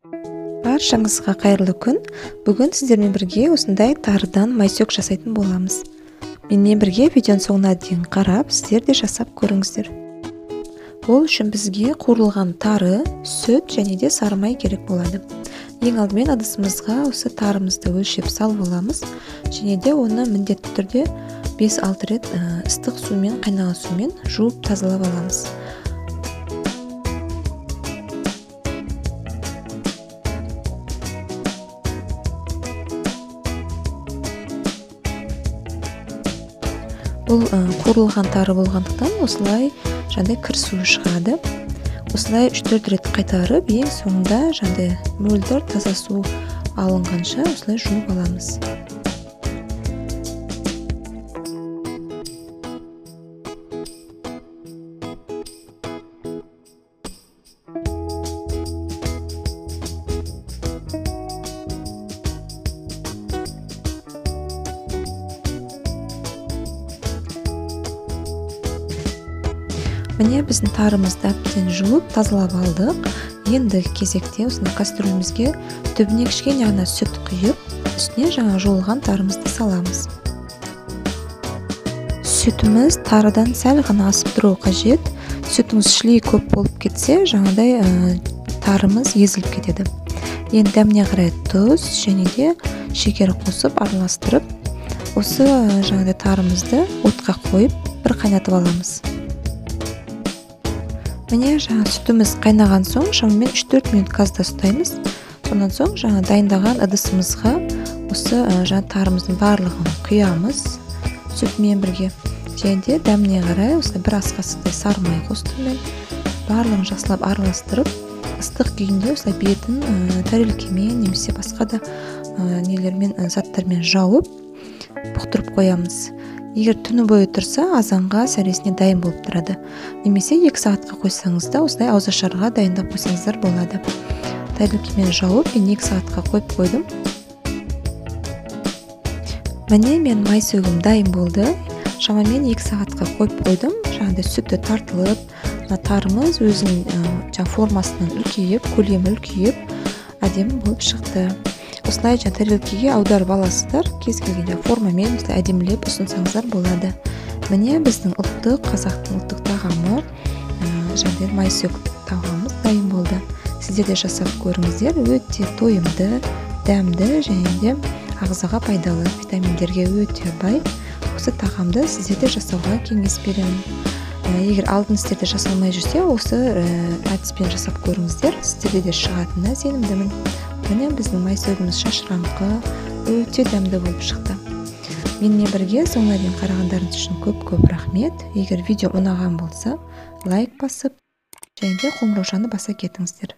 Баршаңызға қайырлы күн. Бүгін сіздермен бірге осындай тарыдан майсөк жасайтын боламыз. Менімен бірге видеоның соңына дейін қарап, сіздер де жасап көріңіздер. Ол үшін бізге қуырылған тары, сүт және де сары май керек болады. Ең алдымен ыдысымызға осы тарымызды өлшеп салып аламыз, және де оны міндетті түрде 5-6 рет ыстық сумен, қайнаған сумен жуып тазалап аламыз. Бұл қуырылған тары болғандықтан осылай жаңағыдай кір суы шығады. Осылай 3-4 рет қайтарып, ең соңында жаңағыдай мөлдір таза су алынғанша осылай жуып аламыз. Міне біздің тарымызды әбден жуып тазалап алдық. Енді кезекте осындай кастрюлемізге түбіне кішкене ғана сүт құйып, үстіне жаңа жуылған тарымызды саламыз. Сүтіміз тарыдан сәл ғана асып тұруы қажет. Сүтіңіз шілей көп болып кетсе, жаңадай тарымыз езіліп кетеді. Енді дәміне қарай тұз және де шекер қосып араластырып, осы жаңадай тарымызды отқа қойып, бір қайнатып аламыз. Міне жаңа сүтіміз қайнаған соң, шамамен 3-4 минут газда ұстаймыз. Сонан соң жаңа дайындаған ыдысымызға осы жаңа тарымыздың барлығын құямыз сүтмен бірге. Және де дәміне қарай осылай бір ас қасықтай сары май қостым мен. Барлығын жақсылап араластырып, ыстық күйінде осылай бетін тәрелкемен немесе басқа да заттармен жауып бұқтырып қоямыз. Егер түні бойы тұрса, азанға сәресіне дайын болып тұрады. Немесе 2 сағатқа қойсаңыз да, осылай ауызашарға дайындап қойсаңыздар болады. Тәрелкемен жауып, мен 2 сағатқа қойып қойдым. Міне мен майсөгім дайын болды. Шамамен 2 сағатқа қойып қойдым. Жаңағыдай сүті тартылып, тарымыз өзінің формасынан үлкейіп, көлемі үлкейіп, әдемі болып шықты. Осылай тәрелкеге аударып аласыздар, кез келген формамен әдемілеп ұсынсаңыздар болады. Міне біздің қазақтың ұлттық тағамы, жаңағыдай майсөк тағамыз дайын болды. Сіздер де жасап көріңіздер, өте тойымды, дәмді және де ағзаға пайдалы, витаминдерге өте бай. Осы тағамды сіздер де жасауға кеңес беремін. Егер алдын сіздерде жасалмай жүрсе, осы әдіспен жасап көріңіздер, сіздерде де шығатынына сенімдімін. Міне біздің майсөгіміз шашыраңқы, өте дәмді болып шықты. Менімен бірге соңына дейін қарағандарыңыз үшін көп рахмет. Егер видео ұнаған болса, лайк басып, және де қоңыраушаны баса кетіңіздер.